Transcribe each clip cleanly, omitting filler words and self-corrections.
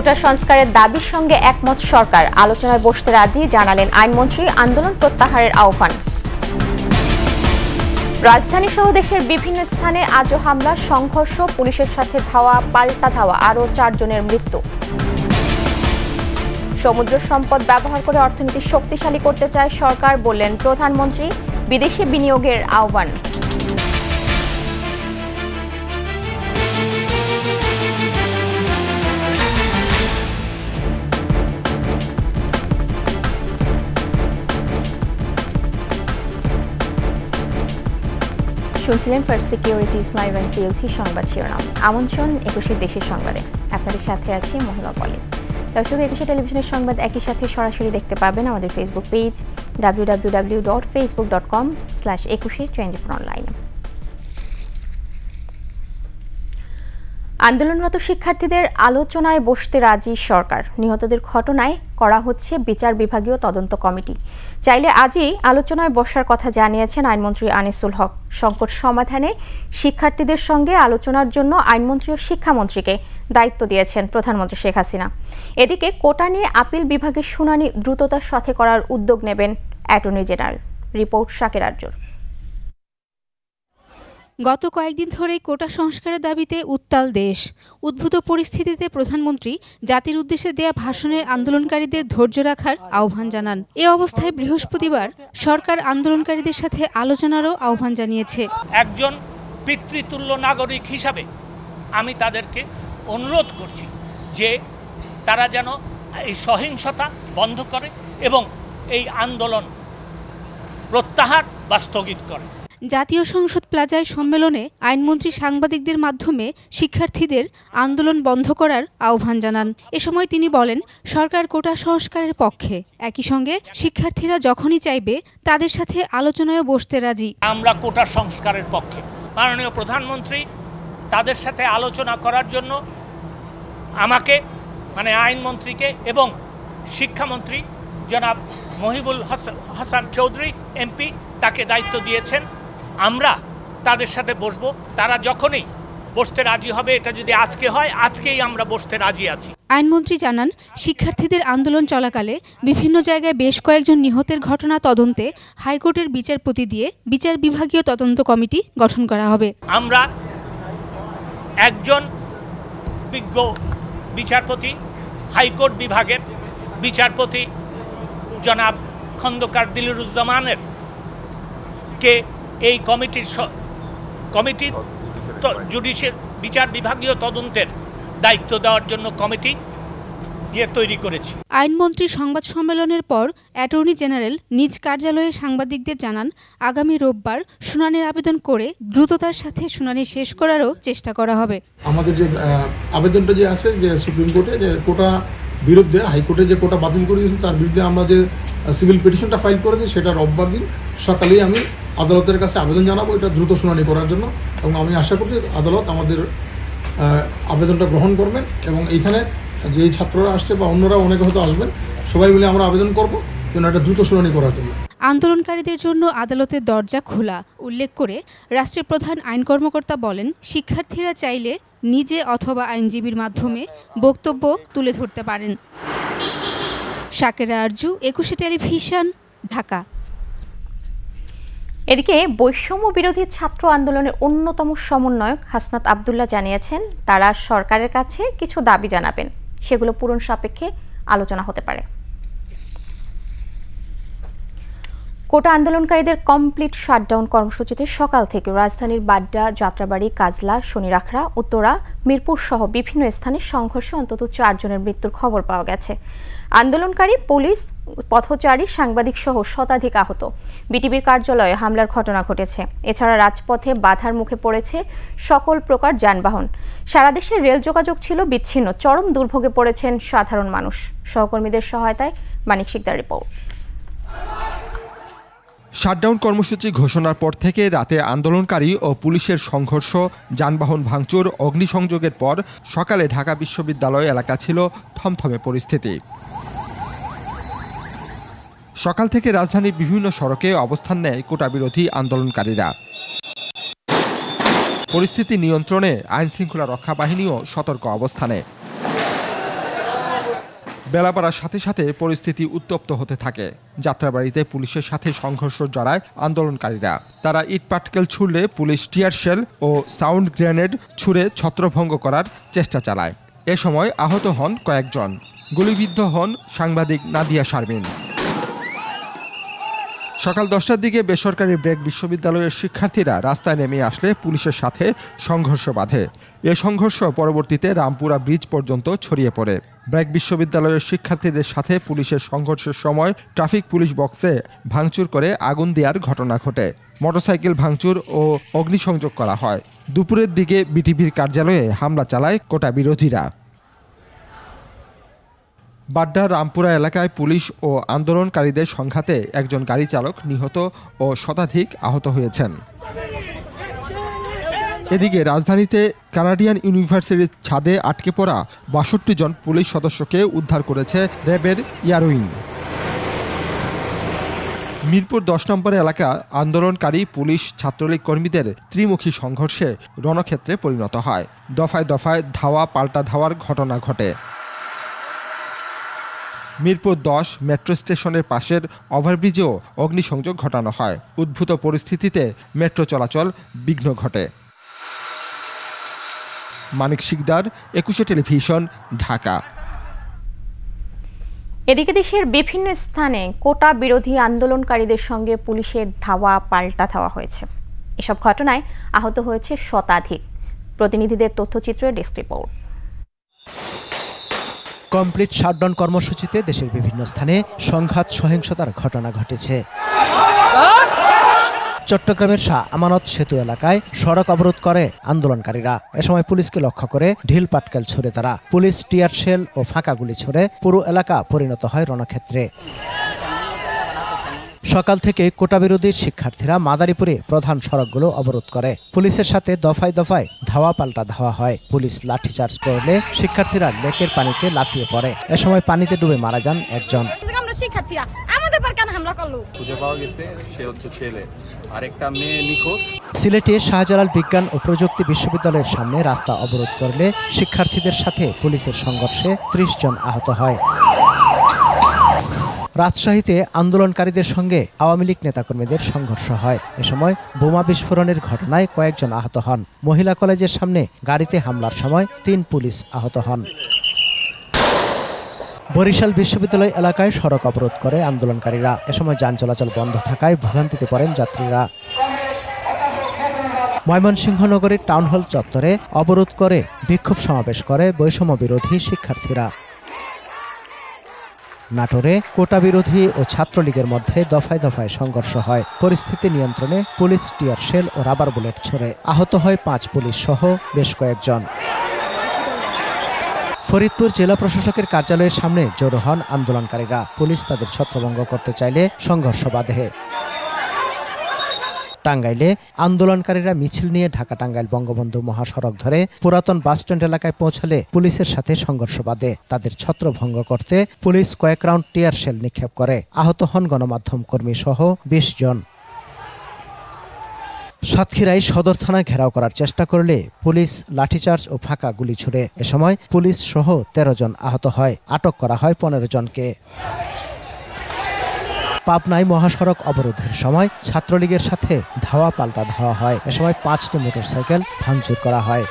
কোটা সংস্কারের দাবির সঙ্গে একমত সরকার, আলোচনায় বসতে রাজি জানালেন আইনমন্ত্রী, আন্দোলন প্রত্যাহারের আহ্বান। রাজধানী সহ দেশের বিভিন্ন স্থানে আজও হামলা, সংঘর্ষ, পুলিশের সাথে ধাওয়া পাল্টা ধাওয়া, আরও 4 জনের মৃত্যু। সমুদ্র সম্পদ ব্যবহার করে অর্থনীতি শক্তিশালী করতে চায় সরকার, বললেন প্রধানমন্ত্রী, বিদেশি বিনিয়োগের আহ্বান। শুনছিলেন first securities live and PLC সংবাদ শিরোনাম। আমন্ত্রণ 21 দেশের সংবাদে, আপনাদের সাথে আছি মহিমা পলি। দর্শক, 21 টেলিভিশনের সংবাদ একই সাথে সরাসরি দেখতে পাবেন আমাদের ফেসবুক পেজ www.facebook.com/21 আন্দোলনরত শিক্ষার্থীদের আলোচনায় বসতে রাজি সরকার। নিহতদের ঘটনায় করা হচ্ছে বিচার বিভাগীয় তদন্ত কমিটি। চাইলে আজই আলোচনায় বসার কথা জানিয়েছেন আইনমন্ত্রী আনিসুল হক। সংকট সমাধানে শিক্ষার্থীদের সঙ্গে আলোচনার জন্য আইনমন্ত্রী ও শিক্ষামন্ত্রীকে দায়িত্ব দিয়েছেন প্রধানমন্ত্রী শেখ হাসিনা। এদিকে কোটা নিয়ে আপিল বিভাগের শুনানি দ্রুততার সাথে করার উদ্যোগ নেবেন অ্যাটর্নি জেনারেল। রিপোর্ট শাকের আরজুর। গত কয়েকদিন ধরে কোটা সংস্কারের দাবিতে উত্তাল দেশ। উদ্ভূত পরিস্থিতিতে প্রধানমন্ত্রী জাতির উদ্দেশ্যে দেয়া ভাষণে আন্দোলনকারীদের ধৈর্য রাখার আহ্বান জানান। এ অবস্থায় বৃহস্পতিবার সরকার আন্দোলনকারীদের সাথে আলোচনারও আহ্বান জানিয়েছে। একজন পিতৃতুল্য নাগরিক হিসাবে আমি তাদেরকে অনুরোধ করছি যে তারা যেন এই সহিংসতা বন্ধ করে এবং এই আন্দোলন প্রত্যাহার বা স্থগিত করে। জাতীয় সংসদ প্লাজায় সম্মেলনে আইনমন্ত্রী সাংবাদিকদের মাধ্যমে শিক্ষার্থীদের আন্দোলন বন্ধ করার আহ্বান জানান। এ সময় তিনি বলেন, সরকার কোটা সংস্কারের পক্ষে, একই সঙ্গে শিক্ষার্থীরা যখনই চাইবে তাদের সাথে আলোচনায় বসতে রাজি। আমরা কোটা সংস্কারের পক্ষে। মাননীয় প্রধানমন্ত্রী তাদের সাথে আলোচনা করার জন্য আমাকে আইনমন্ত্রীকে এবং শিক্ষামন্ত্রী জনাব মহিবুল হাসান চৌধুরী এমপি তাকে দায়িত্ব দিয়েছেন। আমরা তাদের সাথে বসবো, তারা যখনই বসতে রাজি হবে, এটা যদি আজকে হয় আজকেই আমরা বসতে রাজি আছি। আইনমন্ত্রী জানান, শিক্ষার্থীদের আন্দোলন চলাকালে বিভিন্ন জায়গায় বেশ কয়েকজন নিহতের ঘটনা তদন্তে হাইকোর্টের বিচারপতি দিয়ে বিচার বিভাগীয় তদন্ত কমিটি গঠন করা হবে। আমরা একজন বিজ্ঞ বিচারপতি, হাইকোর্ট বিভাগের বিচারপতি জনাব খন্দকার দিলরুজ্জামানের কে এই কমিটির জুডিশিয়াল বিচার বিভাগীয় তদন্তের দায়িত্ব দেওয়ার জন্য কমিটি তৈরি করেছি। আইনমন্ত্রী সংবাদ সম্মেলনের পর অ্যাটর্নি জেনারেল নিজ কার্যালয়ে সাংবাদিকদের জানান, আগামী রোববার শুনানির আবেদন করে দ্রুততার সাথে শুনানি শেষ করারও চেষ্টা করা হবে। আমাদের যে আবেদনটা যে আছে যে সুপ্রিম কোর্টে যে কোটা বিরুদ্ধে হাইকোর্টে যে কোটা বাতিল করে দিয়েছে তার বিরুদ্ধে আমরা যে সিভিল পিটিশনটা ফাইল করেছি, সেটা রোববার দিন সকালেই আমি আদালতের কাছে আবেদন জানাবো এটা দ্রুত শুনানি করার জন্য, এবং আমি আশা করি আদালত আমাদের আবেদনটা গ্রহণ করবেন এবং এইখানে যে ছাত্ররা আসছে বা অন্যরা অনেকে হয়তো আসবেন, সবাই মিলে আমরা আবেদন করব যেন এটা দ্রুত শুনানি করার জন্য। আন্দোলনকারীদের জন্য আদালতের দরজা খোলা উল্লেখ করে রাষ্ট্রের প্রধান আইন কর্মকর্তা বলেন, শিক্ষার্থীরা চাইলে নিজে অথবা আইনজীবীর মাধ্যমে বক্তব্য তুলে ধরতে পারেন। শাকের আরজু, 21 টেলিভিশন, ঢাকা। এদিকে বৈষম্য বিরোধী ছাত্র আন্দোলনের অন্যতম সমন্বয়ক হাসনাত আব্দুল্লাহ জানিয়েছেন, তারা সরকারের কাছে কিছু দাবি জানাবেন, সেগুলো পূরণ সাপেক্ষে আলোচনা হতে পারে। কোটা আন্দোলনকারীদের কমপ্লিট শাটডাউন কর্মসূচিতে সকাল থেকে রাজধানীর বাড্ডা, যাত্রাবাড়ি, কাজলা, শনিরাখড়া, উত্তরা, মিরপুর সহ বিভিন্ন স্থানে সংঘর্ষে অন্তত 4 জনের মৃত্যুর খবর পাওয়া গেছে। আন্দোলনকারী, পুলিশ, পথচারী, সাংবাদিক সহ শতাধিক আহত। বিটিভির কার্যালয়ে হামলার ঘটনা ঘটেছে। এছাড়া রাজপথে বাধার মুখে পড়েছে সকল প্রকার যানবাহন। সারা দেশে রেল যোগাযোগ ছিল বিচ্ছিন্ন। চরম দুর্ভোগে পড়েছেন সাধারণ মানুষ। সহকর্মীদের সহায়তায় মানিক শিকদার রিপোর্ট। শাটডাউন কর্মসূচি ঘোষণার পর থেকে রাতে আন্দোলনকারী ও পুলিশের সংঘর্ষ, যানবাহন ভাঙচুর, অগ্নিসংযোগের পর সকালে ঢাকা বিশ্ববিদ্যালয় এলাকা ছিল থমথমে পরিস্থিতি। সকাল থেকে রাজধানীর বিভিন্ন সড়কে অবস্থান নেয় কোটা বিরোধী আন্দোলনকারীরা। পরিস্থিতি নিয়ন্ত্রণে আইনশৃঙ্খলা রক্ষা বাহিনীও সতর্ক অবস্থানে। বেলা বাড়ার সাথে সাথে পরিস্থিতি উত্তপ্ত হতে থাকে। যাত্রাবাড়িতে পুলিশের সাথে সংঘর্ষ জড়ায় আন্দোলনকারীরা। তারা ইট পাটকেল ছুড়লে পুলিশ টিয়ার শেল ও সাউন্ড গ্রেনেড ছুড়ে ছত্রভঙ্গ করার চেষ্টা চালায়। এ সময় আহত হন কয়েকজন। গুলিবিদ্ধ হন সাংবাদিক নাদিয়া শারমিন। সকাল 10টার দিকে বেসরকারি ব্র্যাক বিশ্ববিদ্যালয়ের শিক্ষার্থীরা রাস্তায় নেমে আসলে পুলিশের সাথে সংঘর্ষ বাধে। এ সংঘর্ষ পরবর্তীতে রামপুরা ব্রিজ পর্যন্ত ছড়িয়ে পড়ে। ব্র্যাক বিশ্ববিদ্যালয়ের শিক্ষার্থীদের সাথে পুলিশের সংঘর্ষের সময় ট্রাফিক পুলিশ বক্সে ভাঙচুর করে আগুন দেওয়ার ঘটনা ঘটে। মোটরসাইকেল ভাঙচুর ও অগ্নিসংযোগ করা হয়। দুপুরের দিকে বিটিভির কার্যালয়ে হামলা চালায় কোটা বিরোধীরা। বাড্ডার রামপুরা এলাকায় পুলিশ ও আন্দোলনকারীদের সংঘাতে একজন গাড়ি চালক নিহত ও শতাধিক আহত হয়েছেন। এদিকে রাজধানীতে কানাডিয়ান ইউনিভার্সিটির ছাদে আটকে পড়া ৬২ জন পুলিশ সদস্যকে উদ্ধার করেছে র্যাবের ইয়ারউইং। মিরপুর ১০ নম্বর এলাকা আন্দোলনকারী পুলিশ ছাত্রলীগ কর্মীদের ত্রিমুখী সংঘর্ষে রণক্ষেত্রে পরিণত হয়। দফায় দফায় ধাওয়া পাল্টা ধাওয়ার ঘটনা ঘটে। মিরপুর ১০ মেট্রো স্টেশনের পাশের ওভারব্রিজেও অগ্নিসংযোগ ঘটানো হয়। উদ্ভূত পরিস্থিতিতে মেট্রো চলাচল বিঘ্ন ঘটে। মানিক শিকদার, ২১ টেলিভিশন, ঢাকা। এদিকে দেশের বিভিন্ন স্থানে কোটা বিরোধী আন্দোলনকারীদের সঙ্গে পুলিশের ধাওয়া পাল্টা ধাওয়া হয়েছে। এসব ঘটনায় আহত হয়েছে শতাধিক। প্রতিনিধিদের তথ্যচিত্রে ডেস্ক রিপোর্ট। কমপ্লিট শাটডাউন কর্মসূচিতে দেশের বিভিন্ন স্থানে সংঘাত সহিংসতার ঘটনা ঘটেছে। চট্টগ্রামের শাহ আমানত সেতু এলাকায় সড়ক অবরোধ করে আন্দোলনকারীরা। এ সময় পুলিশকে লক্ষ্য করে ঢিল পাটকেল ছুড়ে তারা। পুলিশ টিয়ার শেল ও ফাঁকা গুলি ছুড়ে পুরো এলাকা পরিণত হয় রণক্ষেত্রে। সকাল থেকে কোটা বিরোধী শিক্ষার্থীরা মাদারীপুরে প্রধান সড়কগুলো অবরোধ করে। পুলিশের সাথে দফায় দফায় ধাওয়া পাল্টা ধাওয়া হয়। পুলিশ লাঠিচার্জ করলে শিক্ষার্থীরা লেকের পানিতে লাফিয়ে পড়ে। এ সময় পানিতে ডুবে মারা যান একজন। সিলেটে শাহজালাল বিজ্ঞান ও প্রযুক্তি বিশ্ববিদ্যালয়ের সামনে রাস্তা অবরোধ করলে শিক্ষার্থীদের সাথে পুলিশের সংঘর্ষে ৩০ জন আহত হয়। রাজশাহীতে আন্দোলনকারীদের সঙ্গে আওয়ামী লীগ নেতাকর্মীদের সংঘর্ষ হয়। এ সময় বোমা বিস্ফোরণের ঘটনায় কয়েকজন আহত হন। মহিলা কলেজের সামনে গাড়িতে হামলার সময় ৩ পুলিশ আহত হন। বরিশাল বিশ্ববিদ্যালয় এলাকায় সড়ক অবরোধ করে আন্দোলনকারীরা। এ সময় যান চলাচল বন্ধ থাকায় ভোগান্তিতে পড়েন যাত্রীরা। ময়মনসিংহ নগরীর টাউন হল চত্বরে অবরোধ করে বিক্ষোভ সমাবেশ করে বৈষম্য বিরোধী শিক্ষার্থীরা। নাটোরে কোটা বিরোধী ও ছাত্রলীগের মধ্যে দফায় দফায় সংঘর্ষ হয়। পরিস্থিতি নিয়ন্ত্রণে পুলিশ টিয়ার শেল ও রাবার বুলেট ছোড়ে। আহত হয় ৫ পুলিশ সহ বেশ কয়েকজন। ফরিদপুর জেলা প্রশাসকের কার্যালয়ের সামনে জড়ো হন আন্দোলনকারীরা। পুলিশ তাদের ছত্রভঙ্গ করতে চাইলে সংঘর্ষ বাধে। টাঙ্গাইলে আন্দোলনকারীরা মিছিল নিয়ে ঢাকা টাঙ্গাইল বঙ্গবন্ধু মহাসড়ক ধরে পুরাতন বাসস্ট্যান্ড এলাকায় পৌঁছালে পুলিশের সাথে সংঘর্ষ বাধে। তাদের ছত্রভঙ্গ করতে পুলিশ কয়েক রাউন্ড টিয়ার শেল নিক্ষেপ করে। আহত হন গণমাধ্যম কর্মী সহ ২০ জন। সাতক্ষীরায় সদর থানা ঘেরাও করার চেষ্টা করলে পুলিশ লাঠিচার্জ ও ফাঁকা গুলি ছুড়ে। এ সময় পুলিশ সহ ১৩ জন আহত হয়। আটক করা হয় ১৫ জনকে। পাবনায় মহাসড়ক অবরোধের সময় ছাত্রলীগের সাথে ধাওয়া পাল্টা ধাওয়া হয়। এ সময় ৫টি মোটরসাইকেল ভাঙচুর করা হয়।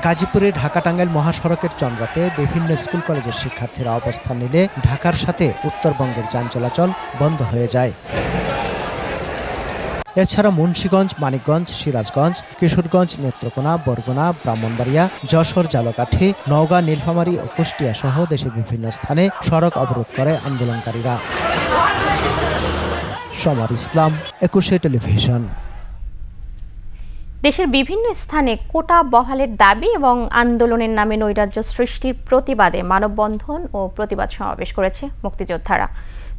গাজীপুরে ঢাকা টাঙ্গাইল মহাসড়কের চন্দ্রাতে বিভিন্ন স্কুল কলেজের শিক্ষার্থীরা অবস্থান নিলে ঢাকার সাথে উত্তরবঙ্গের যান চলাচল বন্ধ হয়ে যায়। এছাড়া মুন্সিগঞ্জ, মানিকগঞ্জ, সিরাজগঞ্জ, কিশোরগঞ্জ, নেত্রকোনা, বরগুনা, ব্রাহ্মণবাড়িয়া, যশোর, ঝালকাঠি, নওগাঁ, নীলফামারী ও কুষ্টিয়া সহ দেশের বিভিন্ন স্থানে সড়ক অবরোধ করে আন্দোলনকারীরা। সমর ইসলাম, ২১ টেলিভিশন। দেশের বিভিন্ন স্থানে কোটা বহালের দাবি এবং আন্দোলনের নামে নৈরাজ্য সৃষ্টির প্রতিবাদে মানববন্ধন ও প্রতিবাদ সমাবেশ করেছে মুক্তিযোদ্ধারা।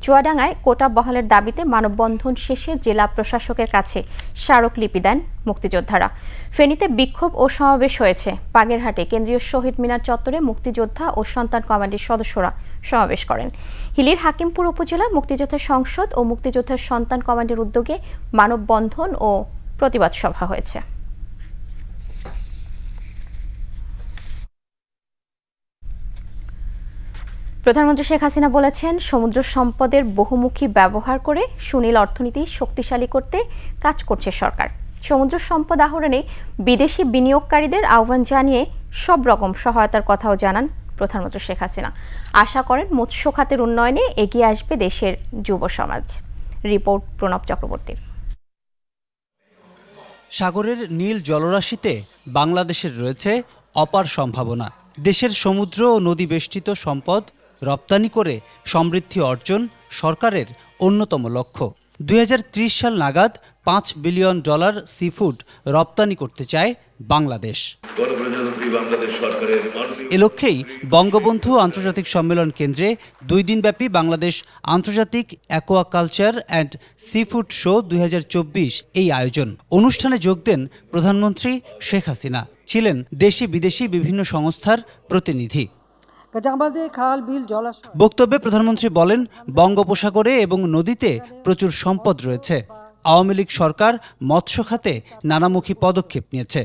চুয়াডাঙ্গায় কোটা বহালের দাবিতে মানববন্ধন শেষে জেলা প্রশাসকের কাছে স্মারকলিপি দেন মুক্তিযোদ্ধারা। ফেনীতে বিক্ষোভ ও সমাবেশ হয়েছে। বাগেরহাটে কেন্দ্রীয় শহীদ মিনার চত্বরে মুক্তিযোদ্ধা ও সন্তান কমান্ডের সদস্যরা সমাবেশ করেন। হিলির হাকিমপুর উপজেলা মুক্তিযোদ্ধা সংসদ ও মুক্তিযোদ্ধার সন্তান কমান্ডের উদ্যোগে মানববন্ধন ও প্রতিবাদ সভা হয়েছে। প্রধানমন্ত্রী শেখ হাসিনা বলেছেন, সমুদ্র সম্পদের বহুমুখী ব্যবহার করে সুনীল অর্থনীতি শক্তিশালী করতে কাজ করছে সরকার। সমুদ্র সম্পদ আহরণে বিদেশি বিনিয়োগকারীদের আহ্বান জানিয়ে সব রকম সহায়তার কথাও জানান প্রধানমন্ত্রী শেখ হাসিনা। আশা করেন মৎস্য খাতের উন্নয়নে এগিয়ে আসবে দেশের যুব সমাজ। রিপোর্ট প্রণব চক্রবর্তীর। সাগরের নীল জলরাশিতে বাংলাদেশের রয়েছে অপার সম্ভাবনা। দেশের সমুদ্র ও নদী বেষ্টিত সম্পদ রপ্তানি করে সমৃদ্ধি অর্জন সরকারের অন্যতম লক্ষ্য। 2030 সাল নাগাদ $5 বিলিয়ন সিফুড রপ্তানি করতে চায় বাংলাদেশ। এ লক্ষ্যেই বঙ্গবন্ধু আন্তর্জাতিক সম্মেলন কেন্দ্রে 2 দিনব্যাপী বাংলাদেশ আন্তর্জাতিক অ্যাকোয়াকালচার অ্যান্ড সিফুড শো 2024 এই আয়োজন। অনুষ্ঠানে যোগ দেন প্রধানমন্ত্রী শেখ হাসিনা, ছিলেন দেশি বিদেশি বিভিন্ন সংস্থার প্রতিনিধি। বক্তব্যে প্রধানমন্ত্রী বলেন, বঙ্গোপসাগরে এবং নদীতে প্রচুর সম্পদ রয়েছে। আওয়ামী লীগ সরকার মৎস্য খাতে নানামুখী পদক্ষেপ নিয়েছে।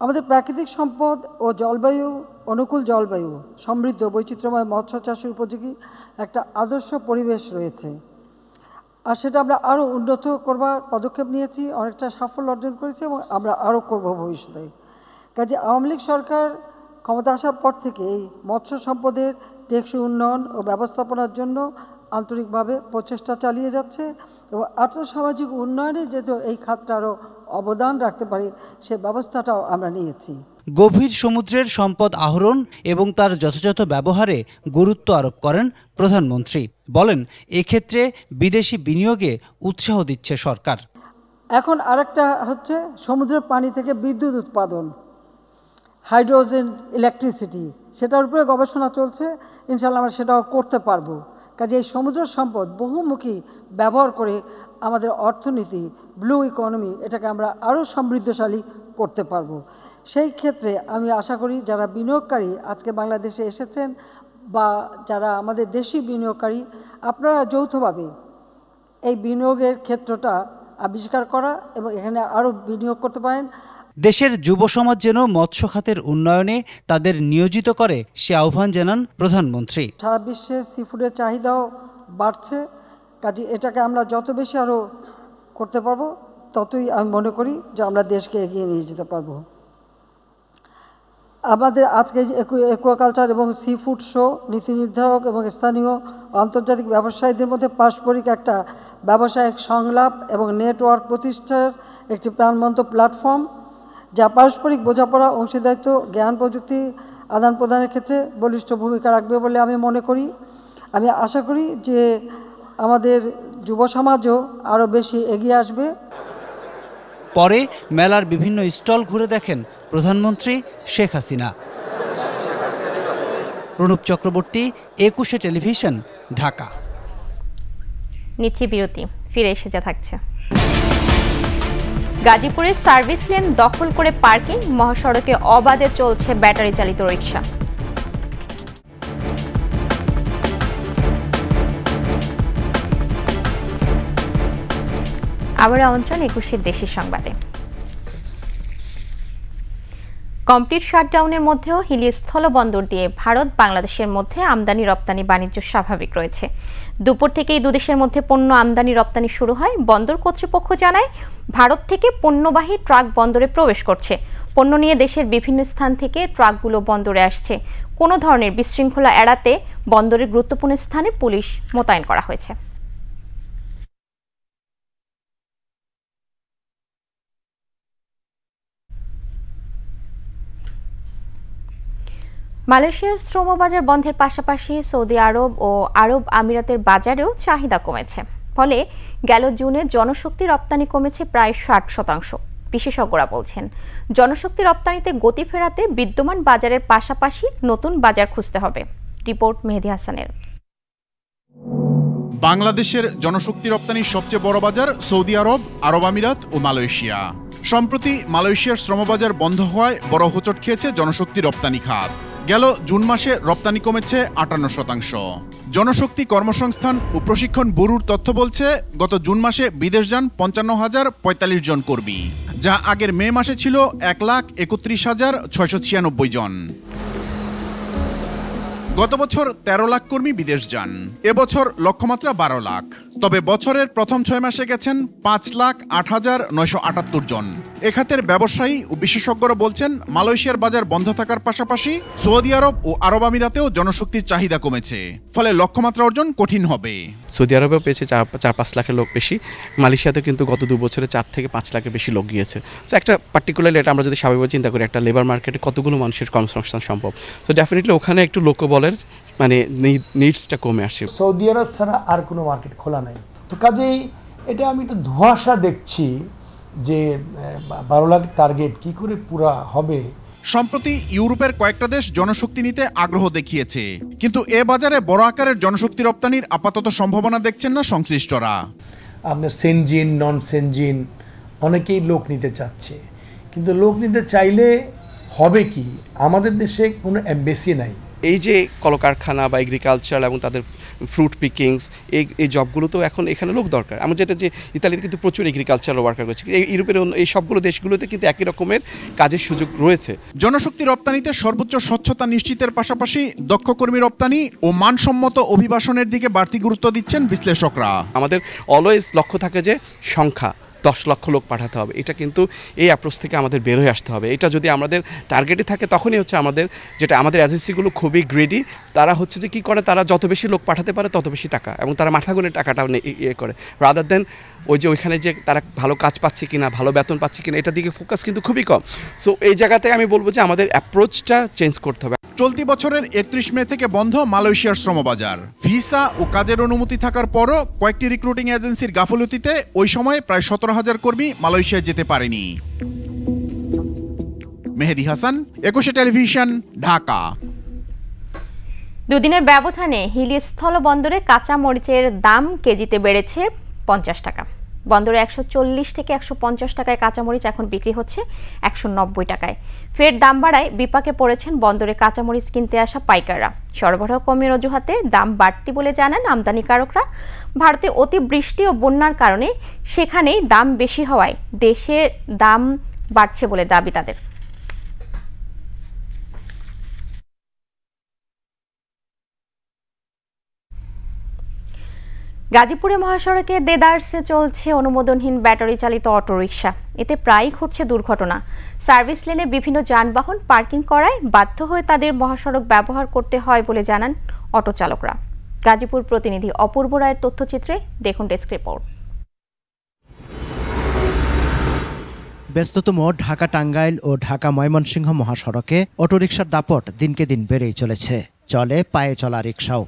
আমাদের প্রাকৃতিক সম্পদ ও জলবায়ু অনুকূল জলবায়ু সমৃদ্ধ বৈচিত্র্যময় মৎস্য চাষের উপযোগী একটা আদর্শ পরিবেশ রয়েছে, আর সেটা আমরা আরও উন্নত করবার পদক্ষেপ নিয়েছি, অনেকটা সাফল্য অর্জন করেছি এবং আমরা আরও করব ভবিষ্যতে। কাজে আওয়ামী লীগ সরকার ক্ষমতা আসার পর থেকে এই মৎস্য সম্পদের টেকসই উন্নয়ন ও ব্যবস্থাপনার জন্য আন্তরিকভাবে প্রচেষ্টা চালিয়ে যাচ্ছে এবং আর্থসামাজিক উন্নয়নে যেহেতু এই খাতটা আরও অবদান রাখতে পারে সে ব্যবস্থাটাও আমরা নিয়েছি। গভীর সমুদ্রের সম্পদ আহরণ এবং তার যথাযথ ব্যবহারে গুরুত্ব আরোপ করেন প্রধানমন্ত্রী। বলেন, এক্ষেত্রে বিদেশি বিনিয়োগে উৎসাহ দিচ্ছে সরকার। এখন আরেকটা হচ্ছে সমুদ্রের পানি থেকে বিদ্যুৎ উৎপাদন, হাইড্রোজেন ইলেকট্রিসিটি, সেটার উপরে গবেষণা চলছে। ইনশাআল্লাহ আমরা সেটাও করতে পারবো। কাজে এই সমুদ্র সম্পদ বহুমুখী ব্যবহার করে আমাদের অর্থনীতি, ব্লু ইকোনমি, এটাকে আমরা আরও সমৃদ্ধশালী করতে পারবো। সেই ক্ষেত্রে আমি আশা করি যারা বিনিয়োগকারী আজকে বাংলাদেশে এসেছেন বা যারা আমাদের দেশি বিনিয়োগকারী, আপনারা যৌথভাবে এই বিনিয়োগের ক্ষেত্রটা আবিষ্কার করা এবং এখানে আরও বিনিয়োগ করতে পারেন। দেশের যুব সমাজ যেন মৎস্য খাতের উন্নয়নে তাদের নিয়োজিত করে সে আহ্বান জানান প্রধানমন্ত্রী। সারা বিশ্বে সিফুডের চাহিদাও বাড়ছে, কাজে এটাকে আমরা যত বেশি আরও করতে পারবো ততই আমি মনে করি যে আমরা দেশকে এগিয়ে নিয়ে যেতে পারবো। আমাদের আজকে অ্যাকোয়াকালচার এবং সি ফুড শো নীতি নির্ধারক এবং স্থানীয় আন্তর্জাতিক ব্যবসায়ীদের মধ্যে পারস্পরিক একটা ব্যবসায়িক সংলাপ এবং নেটওয়ার্ক প্রতিষ্ঠার একটি প্রাণবন্ত প্ল্যাটফর্ম, যা পারস্পরিক বোঝাপড়া, অংশীদারিত্ব, জ্ঞান প্রযুক্তি আদান প্রদানের ক্ষেত্রে বলিষ্ঠ ভূমিকা রাখবে বলে আমি মনে করি। আমি আশা করি যে আমাদের যুব সমাজও আরও বেশি এগিয়ে আসবে। পরে মেলার বিভিন্ন স্টল ঘুরে দেখেন প্রধানমন্ত্রী শেখ হাসিনা। প্রণব চক্রবর্তী, 21 টেলিভিশন, ঢাকা। নিচে বিরতি, ফিরে এসে যা থাকছে। গাজীপুরে সার্ভিস লেন দখল করে পার্কিং, মহাসড়কে অবাধে চলছে ব্যাটারি চালিত রিকশা। আবার আমন্ত্রণ 21 দেশের সংবাদে। কমপ্লিট শাটডাউনের মধ্যেও হিলি স্থলবন্দর দিয়ে ভারত বাংলাদেশের মধ্যে আমদানি রপ্তানি বাণিজ্য স্বাভাবিক রয়েছে। দুপুর থেকেই দুদেশের মধ্যে পণ্য আমদানি রপ্তানি শুরু হয়। বন্দর কর্তৃপক্ষ জানায়, ভারত থেকে পণ্যবাহী ট্রাক বন্দরে প্রবেশ করছে। পণ্য নিয়ে দেশের বিভিন্ন স্থান থেকে ট্রাকগুলো বন্দরে আসছে। কোনো ধরনের বিশৃঙ্খলা এড়াতে বন্দরের গুরুত্বপূর্ণ স্থানে পুলিশ মোতায়েন করা হয়েছে। মালয়েশিয়ার শ্রমবাজার বন্ধের পাশাপাশি সৌদি আরব ও আরব আমিরাতের বাজারেও চাহিদা কমেছে। ফলে গেল জুনে জনশক্তি রপ্তানি কমেছে প্রায় 60%। বিশেষজ্ঞরা বলছেন, জনশক্তি রপ্তানিতে গতি ফেরাতে বিদ্যমান বাজারের পাশাপাশি নতুন বাজার খুঁজতে হবে। রিপোর্ট মেহেদি হাসানের। বাংলাদেশের জনশক্তি রপ্তানির সবচেয়ে বড় বাজার সৌদি আরব, আরব আমিরাত ও মালয়েশিয়া। সম্প্রতি মালয়েশিয়ার শ্রমবাজার বন্ধ হওয়ায় বড় হোঁচট খেয়েছে জনশক্তি রপ্তানি খাত। গেল জুন মাসে রপ্তানি কমেছে 58%। জনশক্তি কর্মসংস্থান ও প্রশিক্ষণ ব্যুরোর তথ্য বলছে, গত জুন মাসে বিদেশ যান 55,045 জন কর্মী, যা আগের মে মাসে ছিল 1,31,696 জন। গত বছর ১৩ লাখ কর্মী বিদেশ যান, এবছর লক্ষ্যমাত্রা ১২ লাখ। তবে বছরের প্রথম ৬ মাসে গেছেন ৫,০৮,৯৭৮ জন। এ খাতের ব্যবসায়ী ও বিশেষজ্ঞরা বলছেন, মালয়েশিয়ার বাজার বন্ধ থাকার পাশাপাশি সৌদি আরব ও আরব আমিরাতেও জনশক্তির চাহিদা কমেছে, ফলে লক্ষ্যমাত্রা অর্জন কঠিন হবে। সৌদি আরবেও পেয়েছে ৪-৫ লাখের লোক বেশি, মালয়েশিয়াতে কিন্তু গত ২ বছরে ৪ থেকে ৫ লাখের বেশি লোক গিয়েছে। তো একটা পার্টিকুলারলি এটা আমরা যদি স্বাভাবিকভাবে চিন্তা করি, একটা লেবার মার্কেটে কতগুলো মানুষের কর্মসংস্থান সম্ভব, তো ডেফিনেটলি ওখানে একটু লোকবলের মানে নিডসটা কমে আসছে। সৌদি আরব ছাড়া আর কোনো মার্কেট খোলা নাই, তো কাজেই এটা আমি একটা ধোঁয়াশা দেখছি যে ১২ লাখ টার্গেট কি করে পুরা হবে। সম্প্রতি ইউরোপের কয়েকটা দেশ জনশক্তি নিতে আগ্রহ দেখিয়েছে, কিন্তু এ বাজারে বড় আকারের জনশক্তি রপ্তানির আপাতত সম্ভাবনা দেখছেন না সংশ্লিষ্টরা। আপনার সেনজিন, নন সেনজিন অনেকেই লোক নিতে চাচ্ছে, কিন্তু লোক নিতে চাইলে হবে কি, আমাদের দেশে কোনো এমবেসি নাই। এই যে কলকারখানা বা এগ্রিকালচার এবং তাদের ফ্রুট পিকিংস, এই জবগুলোতেও এখন এখানে লোক দরকার। আমরা যেটা যে ইতালিতে কিন্তু প্রচুর এগ্রিকালচার ওয়ার্কার রয়েছে, ইউরোপের এই সবগুলো দেশগুলোতে কিন্তু একই রকমের কাজের সুযোগ রয়েছে। জনশক্তি রপ্তানিতে সর্বোচ্চ স্বচ্ছতা নিশ্চিতের পাশাপাশি দক্ষ কর্মী রপ্তানি ও মানসম্মত অভিবাসনের দিকে বাড়তি গুরুত্ব দিচ্ছেন বিশ্লেষকরা। আমাদের অলওয়েজ লক্ষ্য থাকে যে সংখ্যা ১০ লক্ষ লোক পাঠাতে হবে, এটা কিন্তু এই অ্যাপ্রোচ থেকে আমাদের বের হয়ে আসতে হবে। এটা যদি আমাদের টার্গেটে থাকে তখনই হচ্ছে আমাদের এজেন্সিগুলো খুবই গ্রেডি, তারা হচ্ছে যে কী করে, তারা যত বেশি লোক পাঠাতে পারে তত বেশি টাকা, এবং তারা মাথা গুণে টাকাটা ইয়ে করে, রাদার দেন ওইখানে যে তারা ভালো কাজ পাচ্ছে কিনা, ভালো বেতন পাচ্ছে কিনা, এটার দিকে ফোকাস কিন্তু খুবই কম। সো এই জায়গাতে আমি বলবো যে আমাদের অ্যাপ্রোচটা চেঞ্জ করতে হবে। চলতি বছরের ৩১ মে থেকে বন্ধ মালয়েশিয়ার শ্রমবাজার। ভিসা ও কাজের অনুমতি থাকার পরও কয়েকটি রিক্রুটিং এজেন্সির গাফলতিতে ওই সময়ে প্রায় ১৭,০০০ কর্মী মালয়েশিয়ায় যেতে পারেনি। মেহেদি হাসান, ২১ টেলিভিশন, ঢাকা। দুদিনের ব্যবধানে হিলি স্থলবন্দরে কাঁচা মরিচের দাম কেজিতে বেড়েছে ৫০ টাকা। বন্দরে ১৪০ থেকে ১৫০ টাকায় কাঁচামরিচ এখন বিক্রি হচ্ছে ১৯০ টাকায়। ফের দাম বাড়ায় বিপাকে পড়েছেন বন্দরে কাঁচামরিচ কিনতে আসা পাইকাররা। সরবরাহ কমের অজুহাতে দাম বাড়তি বলে জানান আমদানিকারকরা। ভারতে অতিবৃষ্টি ও বন্যার কারণে সেখানেই দাম বেশি হওয়ায় দেশে দাম বাড়ছে বলে দাবি তাদের। গাজীপুরে মহাসড়কে দেদারসে চলছে অনুমোদনহীন ব্যাটারি চালিত অটোরিকশা। এতে প্রায়ই ঘটছে দুর্ঘটনা। সার্ভিস লেনে বিভিন্ন যানবাহন পার্কিং করায় বাধ্য হয়ে তাদের মহাসড়ক ব্যবহার করতে হয় বলে জানান অটো চালকরা। গাজীপুর প্রতিনিধি অপূর্ব রায়ের তথ্যচিত্রে দেখুন ডেস্ক রিপোর্ট। ব্যস্ততম ঢাকা টাঙ্গাইল ও ঢাকা ময়মনসিংহ মহাসড়কে অটোরিকশার দাপট দিনকে দিন বেড়েই চলেছে। চলে পায়ে চলা রিকশাও।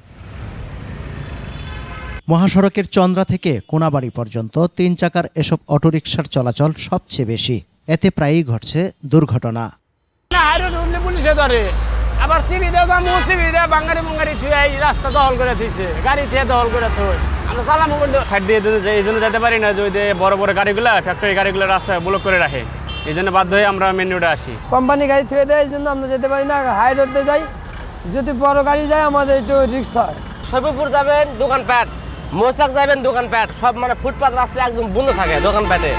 মহাসড়কের চন্দ্রা থেকে কোনাবাড়ি পর্যন্ত ৩ চাকার এসব অটোরিকশার চলাচল সবচেয়ে বেশি। এতে প্রায়ই ঘটছে দুর্ঘটনা। আবার রাস্তা দখল করে দিচ্ছে, গাড়ি থেকে দখল করে আমরা চালামো সাইড দিয়ে এই জন্য যেতে পারি না, যদি বড় বড় গাড়িগুলা ফ্যাক্টরি গাড়িগুলো রাস্তায় ব্লক করে রাখে, এই জন্য বাধ্য হয়ে আমরা মেন রোডে আসি। কোম্পানি গাড়ি থুয়ে দেয়, এই জন্য আমরা যেতে পারি না, হাই রোডে যাই। যদি বড় গাড়ি যায় আমাদের একটু রিস্ক হয়। সৈবপুর যাবেন দোকানপাট, মোসাক যাবেন দোকানপাট, সব মানে ফুটপাত রাস্তা একদম বন্ধ থাকে দোকানপাটে।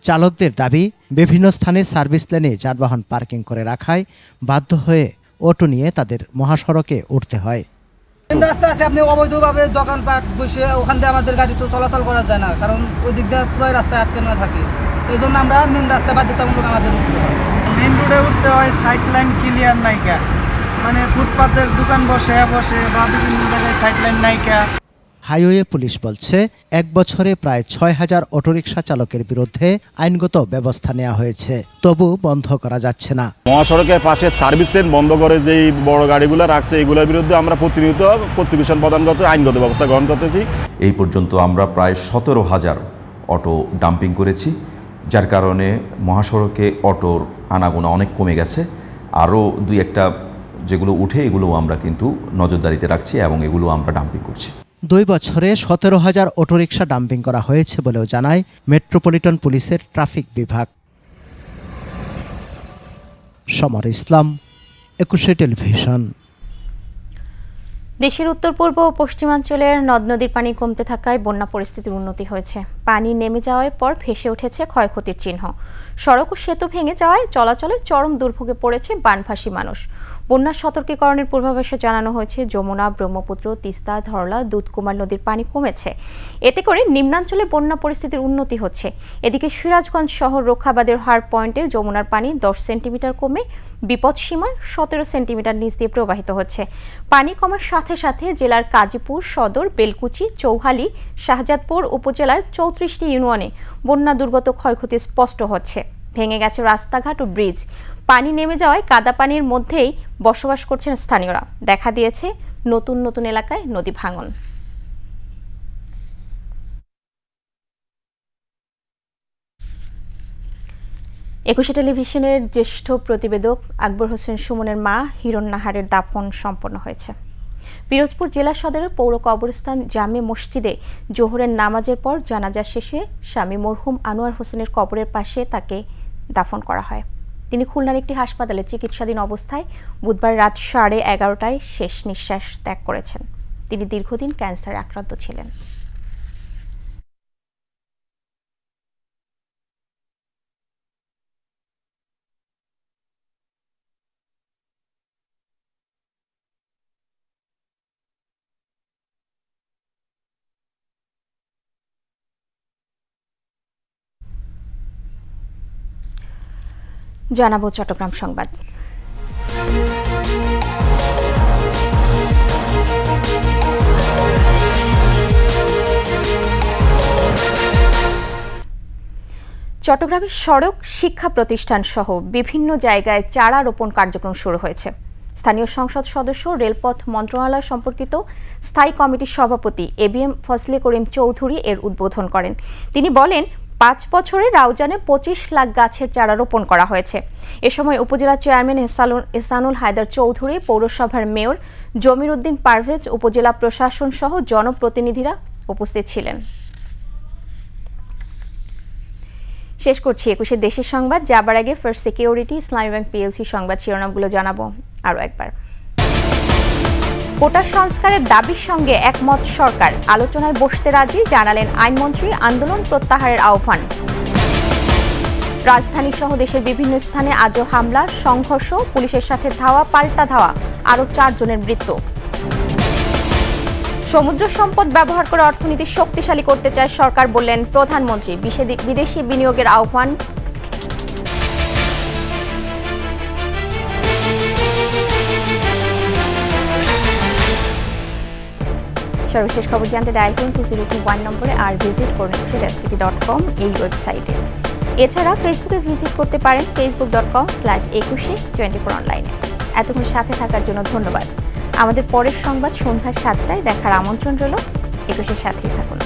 চালকদের দাবি, বিভিন্ন স্থানে সার্ভিস লেনে যানবাহন পার্কিং করে রাখায় বাধ্য হয়ে অটো নিয়ে তাদের মহাসড়কে উঠতে হয়। রাস্তা আছে, আপনি অবৈধভাবে দোকানপাট বসে ওখান দিয়ে আমাদের গাড়ি তো চলাচল করা যায় না, কারণ ওই দিক দিয়ে পুরো রাস্তায় আটকানো থাকে। এই জন্য আমরা মেন রাস্তায় বাধ্যতামূলক আমাদের উঠতে হয়। মেন রোডে উঠতে হয়, সাইড লাইন ক্লিয়ার নাইকা, মানে ফুটপাতের দোকান বসে বা বিভিন্ন জায়গায় সাইড লাইন নাইকা। হাইওয়ে পুলিশ বলছে ১ বছরে প্রায় ৬,০০০ অটোরিকশা চালকের বিরুদ্ধে আইনগত ব্যবস্থা নেওয়া হয়েছে, তবু বন্ধ করা যাচ্ছে না। মহাসড়কের পাশে সার্ভিস লেন বন্ধ করে যেই বড় গাড়িগুলো রাখছে, এগুলোর বিরুদ্ধে আমরা প্রতিনিয়ত প্রতিবেশন প্রদানগত আইনগত ব্যবস্থা গ্রহণ করতেছি। এই পর্যন্ত আমরা প্রায় ১৭,০০০ অটো ডাম্পিং করেছি, যার কারণে মহাসড়কে অটোর আনাগোনা অনেক কমে গেছে। আরও ২-১টা যেগুলো উঠে এগুলোও আমরা কিন্তু নজরদারিতে রাখছি এবং এগুলো আমরা ডাম্পিং করছি। ২ বছরে ১৭,০০০ অটোরিকশা ডাম্পিং করা হয়েছে বলেও জানায় মেট্রোপলিটন পুলিশের ট্রাফিক বিভাগ। সমর ইসলাম, ২১ টেলিভিশন। দেশের উত্তর পূর্ব ও পশ্চিমাঞ্চলের নদ নদীর পানি কমতে থাকায় বন্যা পরিস্থিতির উন্নতি হয়েছে। পানি নেমে যাওয়ার পর ভেসে উঠেছে ক্ষয়ক্ষতির চিহ্ন। সড়ক ও সেতু ভেঙে যাওয়ায় চলাচলে চরম দুর্ভোগে পড়েছে বানভাসী মানুষ। বন্যা সতর্কীকরণের পূর্বাভাসে জানানো হয়েছে যমুনা, ব্রহ্মপুত্র, তিস্তা, ধরলা, দুধকুমার নদীর পানি কমেছে। এতে করে নিম্নাঞ্চলে বন্যা পরিস্থিতির উন্নতি হচ্ছে। এদিকে সিরাজগঞ্জ শহর রক্ষাবাদের হার পয়েন্টে যমুনার পানি 10 সেন্টিমিটার কমে বিপদসীমার 17 সেন্টিমিটার নিচ দিয়ে প্রবাহিত হচ্ছে। পানি কমার সাথে সাথে জেলার কাজীপুর সদর, বেলকুচি, চৌহালি, শাহজাদপুর উপজেলার 34টি ইউনিয়নে বন্যা দুর্গত ক্ষয়ক্ষতি স্পষ্ট হচ্ছে। ভেঙে গেছে রাস্তাঘাট ও ব্রিজ। পানি নেমে যাওয়ায় কাদা পানির মধ্যেই বসবাস করছেন স্থানীয়রা। দেখা দিয়েছে নতুন নতুন এলাকায় নদী ভাঙন। একুশে টেলিভিশনের জ্যেষ্ঠ প্রতিবেদক আকবর হোসেন সুমনের মা হিরণ নাহারের দাফন সম্পন্ন হয়েছে। পিরোজপুর জেলা সদরের পৌর কবরস্থান জামে মসজিদে জোহরের নামাজের পর জানাজা শেষে স্বামী মরহুম আনোয়ার হোসেনের কবরের পাশে তাকে দাফন করা হয়। তিনি খুলনার একটি হাসপাতালে চিকিৎসাধীন অবস্থায় বুধবার রাত 11:30টায় শেষ নিঃশ্বাস ত্যাগ করেছেন। তিনি দীর্ঘদিন ক্যান্সারে আক্রান্ত ছিলেন। জানাবো চট্টগ্রাম সংবাদ। চট্টগ্রামের সড়ক, শিক্ষা প্রতিষ্ঠান সহ বিভিন্ন জায়গায় চারা রোপণ কার্যক্রম শুরু হয়েছে। স্থানীয় সংসদ সদস্য, রেলপথ মন্ত্রণালয় সম্পর্কিত স্থায়ী কমিটির সভাপতি এবিএম ফজলে করিম চৌধুরী এর উদ্বোধন করেন। তিনি বলেন, 5 বছরে রাউজানে 25 লাখ গাছের চারা রোপণ করা হয়েছে। এ সময় উপজেলা চেয়ারম্যান এহসানুল হায়দার চৌধুরী, পৌরসভার মেয়র জমির উদ্দিন পারভেজ, উপজেলা প্রশাসন সহ জনপ্রতিনিধিরা উপস্থিত ছিলেন। শেষ করছি 21 দেশের সংবাদ। যাবার আগে ফার্স্ট সিকিউরিটি, ইসলামী ব্যাংক পিএলসি সংবাদ শিরোনামগুলো জানাবো আরও একবার। কোটা সংস্কারের দাবির সঙ্গে একমত সরকার, আলোচনায় বসতে রাজি জানালেন আইনমন্ত্রী, আন্দোলন প্রত্যাহারের আহ্বান। রাজধানী সহ দেশের বিভিন্ন স্থানে আজও হামলা, সংঘর্ষ, পুলিশের সাথে ধাওয়া পাল্টা ধাওয়া, আরও 4 জনের মৃত্যু। সমুদ্র সম্পদ ব্যবহার করে অর্থনীতি শক্তিশালী করতে চায় সরকার বললেন প্রধানমন্ত্রী, বিদেশি বিনিয়োগের আহ্বান। সর্বশেষ খবর জানতে ডায়াল করুন 2021 নম্বরে আর ভিজিট করুন ekushe.com এই ওয়েবসাইটে। এছাড়া ফেসবুকে ভিজিট করতে পারেন facebook.com/2124 অনলাইনে। এতক্ষণ সাথে থাকার জন্য ধন্যবাদ। আমাদের পরের সংবাদ সন্ধ্যা 7টায় দেখার আমন্ত্রণ রইল। 21-এর সাথেই থাকুন।